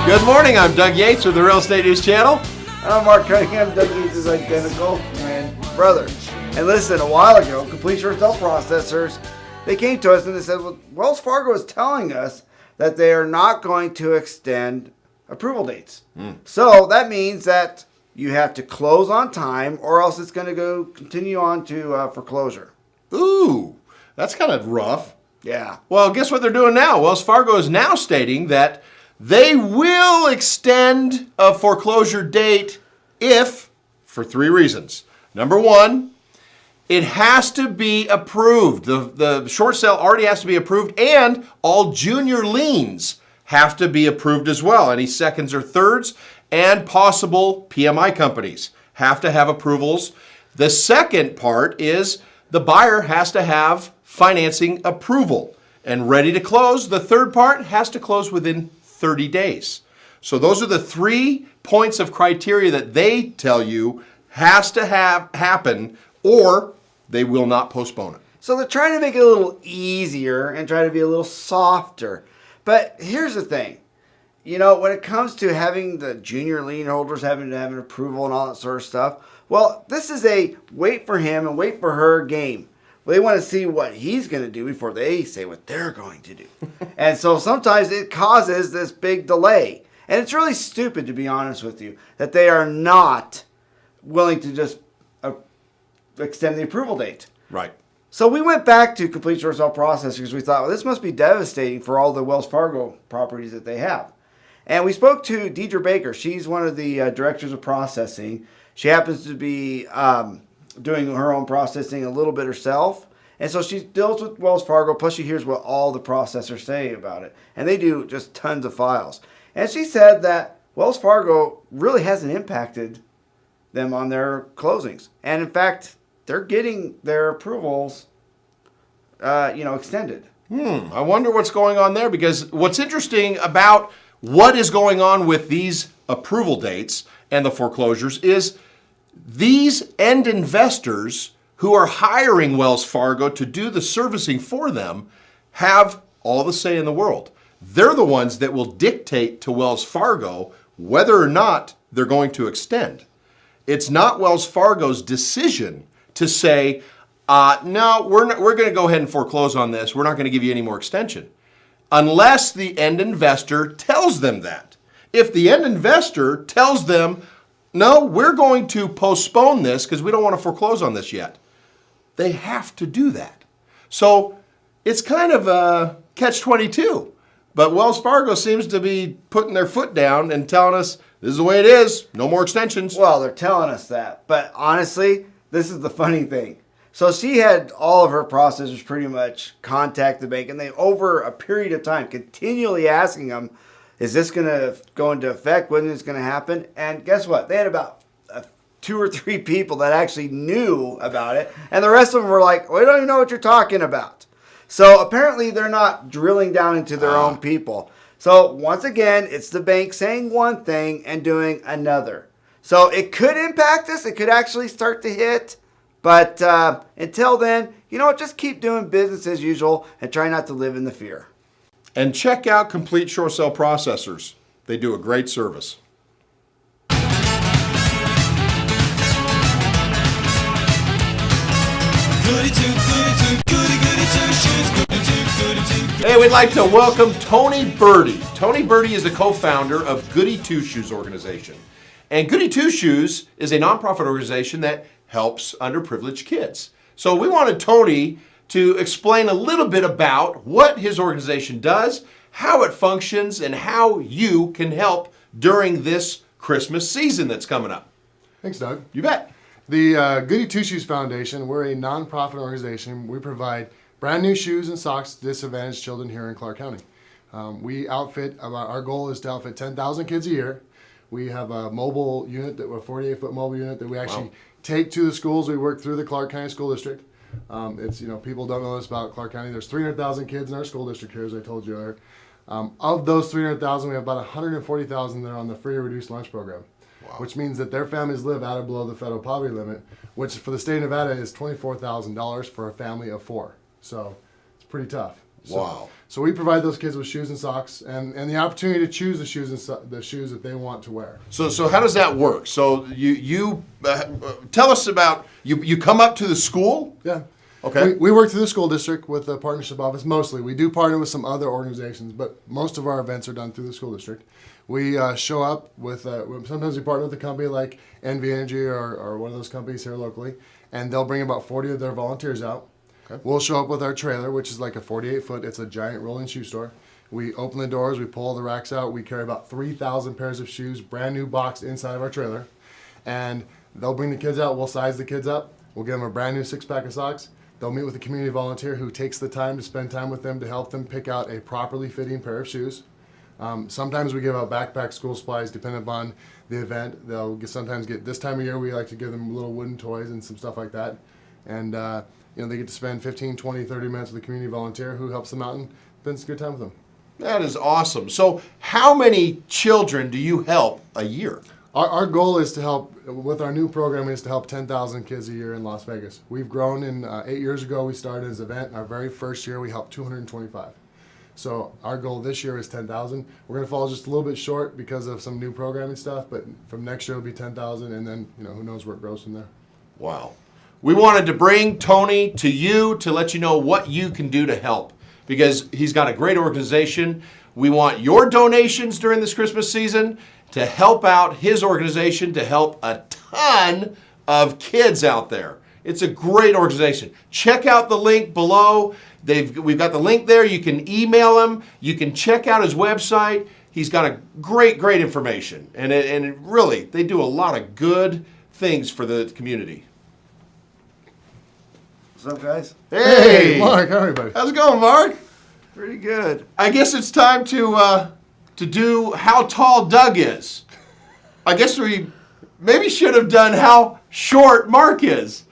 Good morning, I'm Doug Yates with the Real Estate News Channel. I'm Mark Cunningham. Doug Yates' identical twin brother. And listen, a while ago, Complete Short Sale Processors, they came to us and they said, well, Wells Fargo is telling us that they are not going to extend approval dates. So that means that you have to close on time or else it's going to continue on to foreclosure. Ooh, that's kind of rough. Yeah. Well, guess what they're doing now? Wells Fargo is now stating that they will extend a foreclosure date if, for 3 reasons. Number one, it has to be approved. The short sale already has to be approved, and all junior liens have to be approved as well. Any seconds or thirds and possible PMI companies have to have approvals. The second part is the buyer has to have financing approval and ready to close. The third part has to close within 30 days. So those are the 3 points of criteria that they tell you has to happen or they will not postpone it. So they're trying to make it a little easier and try to be a little softer. But here's the thing. You know, when it comes to having the junior lien holders having to have an approval and all that sort of stuff, well, this is a wait for him and wait for her game. They want to see what he's going to do before they say what they're going to do. And so sometimes it causes this big delay. And it's really stupid, to be honest with you, that they are not willing to just extend the approval date. Right. So we went back to Complete Short Sale Processors because we thought, well, this must be devastating for all the Wells Fargo properties that they have. And we spoke to Deidre Baker. She's one of the directors of processing. She happens to be doing her own processing a little bit herself. And so she deals with Wells Fargo, plus she hears what all the processors say about it. And they do just tons of files. And she said that Wells Fargo really hasn't impacted them on their closings. And in fact, they're getting their approvals, extended. I wonder what's going on there, because what's interesting about what is going on with these approval dates and the foreclosures is these end investors who are hiring Wells Fargo to do the servicing for them have all the say in the world. They're the ones that will dictate to Wells Fargo whether or not they're going to extend. It's not Wells Fargo's decision to say, no, we're going to go ahead and foreclose on this. We're not going to give you any more extension. Unless the end investor tells them that. If the end investor tells them, no, we're going to postpone this because we don't want to foreclose on this yet, they have to do that. So it's kind of a catch-22. But Wells Fargo seems to be putting their foot down and telling us, this is the way it is, no more extensions. Well, they're telling us that. But honestly, this is the funny thing. So she had all of her processors pretty much contact the bank, and they, over a period of time, continually asking them, is this going to go into effect? When is this going to happen? And guess what? They had about 2 or 3 people that actually knew about it, and the rest of them were like, we don't even know what you're talking about. So apparently they're not drilling down into their own people. So once again, it's the bank saying one thing and doing another. So it could impact us. It could actually start to hit. But until then, you know what? Just keep doing business as usual and try not to live in the fear. And check out Complete Short Sale Processors. They do a great service. Hey, we'd like to welcome Tony Birdie. Tony Birdie is the co-founder of Goody Two Shoes organization. And Goody Two Shoes is a nonprofit organization that helps underprivileged kids. So we wanted Tony to explain a little bit about what his organization does, how it functions, and how you can help during this Christmas season that's coming up. Thanks, Doug. You bet. The Goody Two Shoes Foundation, we're a nonprofit organization. We provide brand new shoes and socks to disadvantaged children here in Clark County. Our goal is to outfit 10,000 kids a year. We have a mobile unit, a 48-foot mobile unit that we actually take to the schools. We work through the Clark County School District. People don't know this about Clark County. There's 300,000 kids in our school district here, as I told you earlier. Of those 300,000, we have about 140,000 that are on the free or reduced lunch program, which means that their families live at or below the federal poverty limit, which for the state of Nevada is $24,000 for a family of 4. So it's pretty tough. Wow. So we provide those kids with shoes and socks and the opportunity to choose the shoes the shoes that they want to wear. So how does that work? So you tell us about you come up to the school. Yeah. Okay. We work through the school district with the partnership office mostly. We do partner with some other organizations, but most of our events are done through the school district. We show up with, sometimes we partner with a company like NV Energy or one of those companies here locally, and they'll bring about 40 of their volunteers out. Okay. We'll show up with our trailer, which is like a 48-foot, it's a giant rolling shoe store. We open the doors, we pull the racks out, we carry about 3,000 pairs of shoes, brand new boxed inside of our trailer. And they'll bring the kids out, we'll size the kids up, we'll give them a brand new 6-pack of socks. They'll meet with a community volunteer who takes the time to spend time with them to help them pick out a properly fitting pair of shoes. Sometimes we give out backpack school supplies depending upon the event. Sometimes get this time of year we like to give them little wooden toys and some stuff like that. And they get to spend 15, 20, 30 minutes with a community volunteer who helps them out and spends a good time with them. That is awesome. So how many children do you help a year? Our goal is to help, with our new program, is to help 10,000 kids a year in Las Vegas. We've grown in 8 years ago, we started this event. Our very first year, we helped 225. So our goal this year is 10,000. We're going to fall just a little bit short because of some new programming stuff, but from next year it'll be 10,000, and then who knows where it grows from there. Wow. We wanted to bring Tony to you to let you know what you can do to help because he's got a great organization. We want your donations during this Christmas season to help out his organization, to help a ton of kids out there. It's a great organization. Check out the link below. We've got the link there. You can email him. You can check out his website. He's got a great information. And it really, they do a lot of good things for the community. What's up, guys? Hey, Mark, how are you, buddy? how's it going, Mark? Pretty good. I guess it's time to do how tall Doug is. I guess we maybe should have done how short Mark is.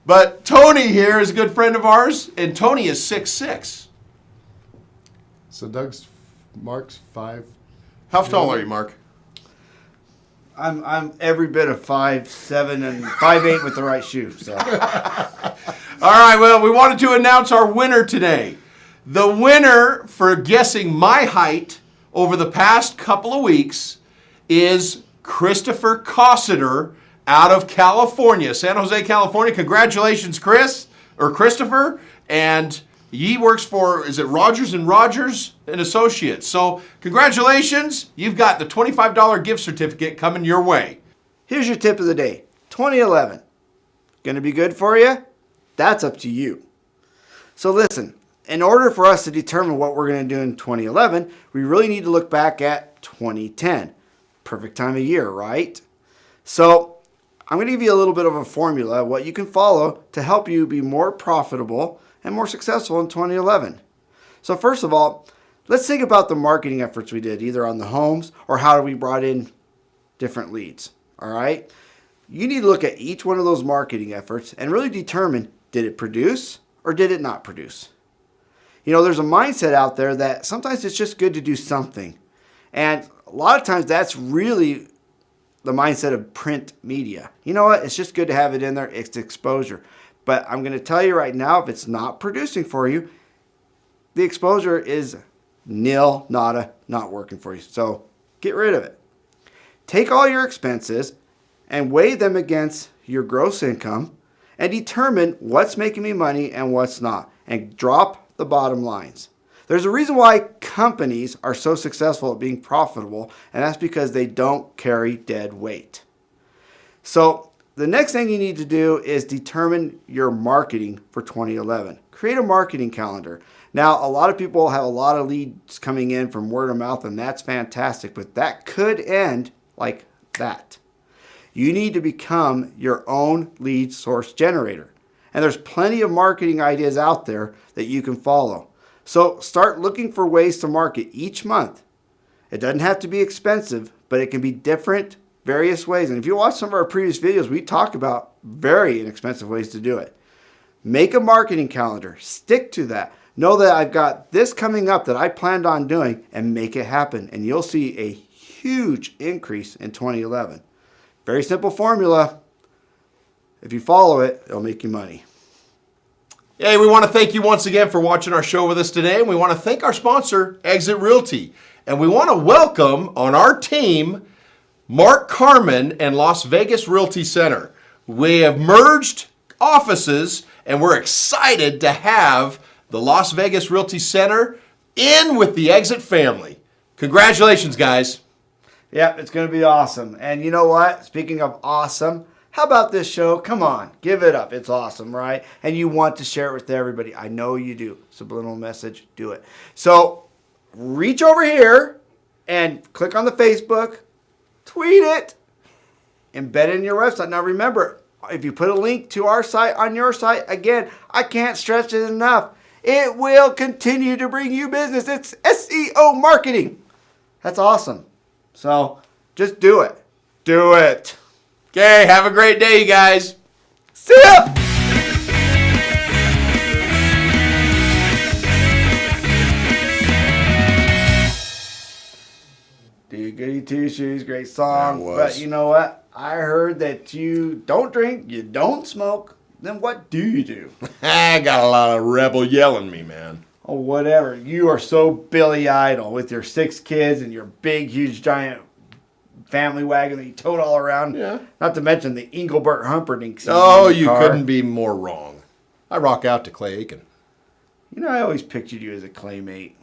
But Tony here is a good friend of ours, and Tony is 6'6". So Mark's 5. How tall are you, Mark? I'm every bit of 5'7" and 5'8" with the right shoe. So All right, well, we wanted to announce our winner today. The winner for guessing my height over the past couple of weeks is Christopher Cossiter out of California, San Jose, California. Congratulations, Christopher. And he works for, is it Rogers and Rogers and Associates? So congratulations. You've got the $25 gift certificate coming your way. here's your tip of the day. 2011. Going to be good for you? That's up to you. So listen, in order for us to determine what we're going to do in 2011, we really need to look back at 2010. Perfect time of year, right? So I'm going to give you a little bit of a formula, what you can follow to help you be more profitable and more successful in 2011. So first of all, let's think about the marketing efforts we did, either on the homes or how we brought in different leads, all right? You need to look at each one of those marketing efforts and really determine, did it produce or did it not produce? There's a mindset out there that sometimes it's just good to do something. And a lot of times that's really the mindset of print media. You know what? It's just good to have it in there. It's exposure. But I'm going to tell you right now, if it's not producing for you, the exposure is nil, nada, not working for you. So get rid of it. Take all your expenses and weigh them against your gross income and determine what's making me money and what's not. And drop the bottom lines. There's a reason why companies are so successful at being profitable, and that's because they don't carry dead weight. So the next thing you need to do is determine your marketing for 2011. Create a marketing calendar. Now, a lot of people have a lot of leads coming in from word of mouth, and that's fantastic, but that could end like that. You need to become your own lead source generator. And there's plenty of marketing ideas out there that you can follow. So start looking for ways to market each month. It doesn't have to be expensive, but it can be different, various ways. And if you watch some of our previous videos, we talk about very inexpensive ways to do it. Make a marketing calendar. Stick to that. Know that I've got this coming up that I planned on doing, and make it happen. And you'll see a huge increase in 2011. Very simple formula. If you follow it, it'll make you money. Hey, we want to thank you once again for watching our show with us today. And we want to thank our sponsor, Exit Realty. And we want to welcome on our team Mark Carmen and Las Vegas Realty Center. We have merged offices, and we're excited to have the Las Vegas Realty Center in with the Exit family. Congratulations, guys. Yep, it's going to be awesome. And you know what? Speaking of awesome, how about this show? Come on, give it up. It's awesome, right? And you want to share it with everybody. I know you do. Subliminal message, do it. So reach over here and click on the Facebook, tweet it, embed it in your website. Now remember, if you put a link to our site on your site, again, I can't stress it enough. It will continue to bring you business. It's SEO marketing. That's awesome. So just do it. Do it. Okay, have a great day, you guys. See ya! Do Goody Two Shoes, great song. That was. But you know what? I heard that you don't drink, you don't smoke. Then what do you do? I got a lot of rebel yelling me, man. Oh, whatever. You are so Billy Idol with your 6 kids and your big, huge, giant family wagon that you towed all around. Yeah. Not to mention the Engelbert Humperdinck. Oh, you couldn't be more wrong. I rock out to Clay Aiken. You know, I always pictured you as a claymate.